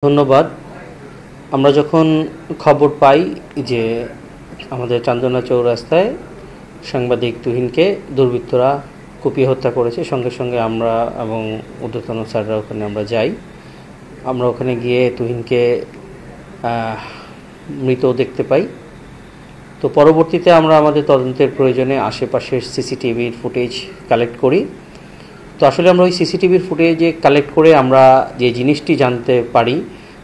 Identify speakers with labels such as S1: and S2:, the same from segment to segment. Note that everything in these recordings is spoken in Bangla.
S1: ধন্যবাদ। আমরা যখন খবর পাই যে আমাদের চান্দনা চৌরাস্তায় সাংবাদিক তুহিনকে দুর্বৃত্তরা কুপিয়ে হত্যা করেছে, সঙ্গে সঙ্গে আমরা এবং ঊর্ধ্বতন স্যাররা ওখানে আমরা যাই। আমরা ওখানে গিয়ে তুহিনকে মৃত দেখতে পাই। তো পরবর্তীতে আমরা আমাদের তদন্তের প্রয়োজনে আশেপাশের সিসিটিভির ফুটেজ কালেক্ট করি। তো আসলে আমরা ওই সিসিটিভির ফুটেজে কালেক্ট করে আমরা যে জিনিসটি জানতে পারি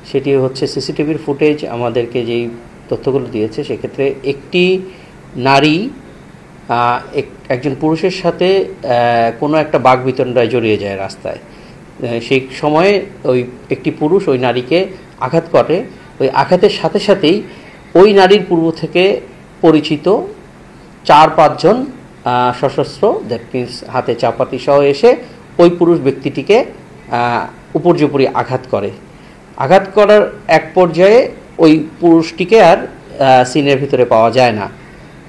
S1: সেটি হচ্ছে, সিসিটিভির ফুটেজ আমাদেরকে যেই তথ্যগুলো দিয়েছে সেক্ষেত্রে একটি নারী একজন পুরুষের সাথে কোনো একটা বাকবিতণ্ডায় জড়িয়ে যায় রাস্তায়। সেই সময়ে ওই একটি পুরুষ ওই নারীকে আঘাত করে। ওই আঘাতের সাথে সাথেই ওই নারীর পূর্ব থেকে পরিচিত 4-5 জন সশস্ত্র, দ্যাট মিনস হাতে চাপাতি সহ এসে ওই পুরুষ ব্যক্তিটিকে উপর্যুপরি আঘাত করে। আঘাত করার এক পর্যায়ে ওই পুরুষটিকে আর সিনের ভিতরে পাওয়া যায় না।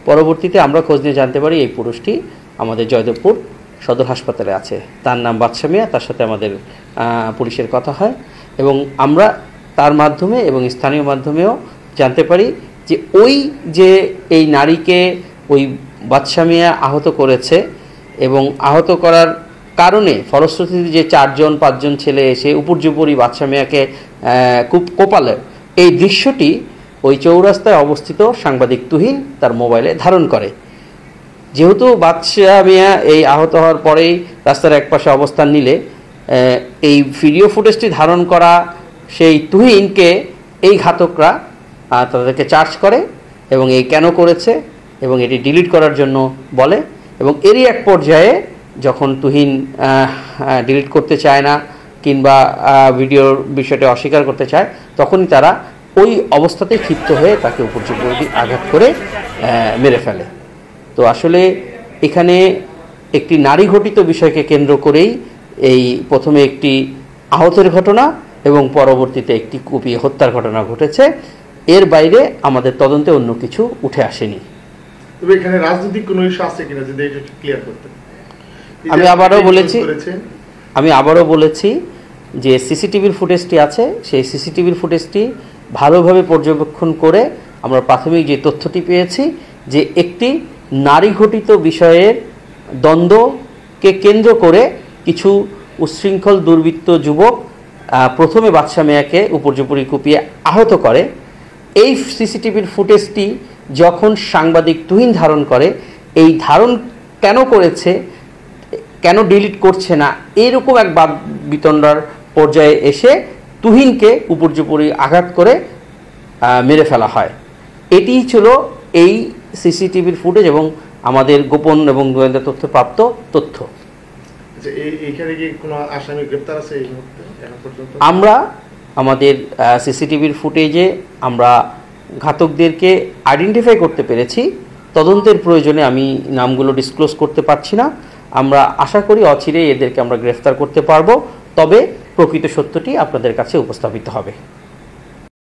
S1: পরবর্তীতে আমরা খোঁজ নিয়ে জানতে পারি এই পুরুষটি আমাদের জয়দেবপুর সদর হাসপাতালে আছে। তার নাম বাদশা মিয়া। তার সাথে আমাদের পুলিশের কথা হয় এবং আমরা তার মাধ্যমে এবং স্থানীয় মাধ্যমেও জানতে পারি যে ওই যে এই নারীকে ওই বাদশা মিয়া আহত করেছে এবং আহত করার কারণে ফলশ্রুতিতে যে 4-5 জন ছেলে এসে উপর্যুপরি বাদশা মিয়াকে খুব কোপালে, এই দৃশ্যটি ওই চৌরাস্তায় অবস্থিত সাংবাদিক তুহিন তার মোবাইলে ধারণ করে। যেহেতু বাদশা মিয়া এই আহত হওয়ার পরেই রাস্তার একপাশে অবস্থান নিলে এই ভিডিও ফুটেজটি ধারণ করা সেই তুহিনকে এই ঘাতকরা তাদেরকে চার্জ করে এবং এই কেন করেছে এবং এটি ডিলিট করার জন্য বলে। এবং এরই এক পর্যায়ে যখন তুহিন ডিলিট করতে চায় না কিংবা ভিডিওর বিষয়টা অস্বীকার করতে চায়, তখনই তারা ওই অবস্থাতেই ক্ষিপ্ত হয়ে তাকে উপর্যুপরি আঘাত করে মেরে ফেলে। তো আসলে এখানে একটি নারী ঘটিত বিষয়কে কেন্দ্র করেই এই প্রথমে একটি আহতের ঘটনা এবং পরবর্তীতে একটি কুপিয়ে হত্যার ঘটনা ঘটেছে। এর বাইরে আমাদের তদন্তে অন্য কিছু উঠে আসেনি।
S2: তবে এখানে রাজনৈতিক কোনো ইস্যু আছে কিনা যদি এটা ক্লিয়ার করতে।
S1: আমি আবারও বলেছি যে সিসিটিভির ফুটেজটি আছে, সেই সিসিটিভির ফুটেজটি ভালোভাবে পর্যবেক্ষণ করে আমরা প্রাথমিক যে তথ্যটি পেয়েছি যে একটি নারী ঘটিত বিষয়ের দ্বন্দ্বকে কেন্দ্র করে কিছু উচ্ছৃঙ্খল দুর্বৃত্ত যুবক প্রথমে বাদশা মিয়াকে উপর্যুপরি কুপিয়ে আহত করে। এই সিসিটিভির ফুটেজটি যখন সাংবাদিক তুহিন ধারণ করে, এই ধারণ কেন করেছে, কেন ডিলিট করছে না, এরকম এক বিতণ্ডার পর্যায়ে এসে তুহিনকে উপর্যুপরি আঘাত করে মেরে ফেলা হয়। এটিই ছিল এই সিসিটিভির ফুটেজ এবং আমাদের গোপন এবং গোয়েন্দা তথ্য প্রাপ্ত তথ্য। আমরা আমাদের সিসিটিভির ফুটেজে আমরা ঘাতকদেরকে আইডেন্টিফাই করতে পেরেছি। তদন্তের প্রয়োজনে আমি নামগুলো ডিসক্লোজ করতে পারছি না। আমরা আশা করি অচিরেই এদেরকে আমরা গ্রেফতার করতে পারবো, তবে প্রকৃত সত্যটি আপনাদের কাছে উপস্থাপিত হবে।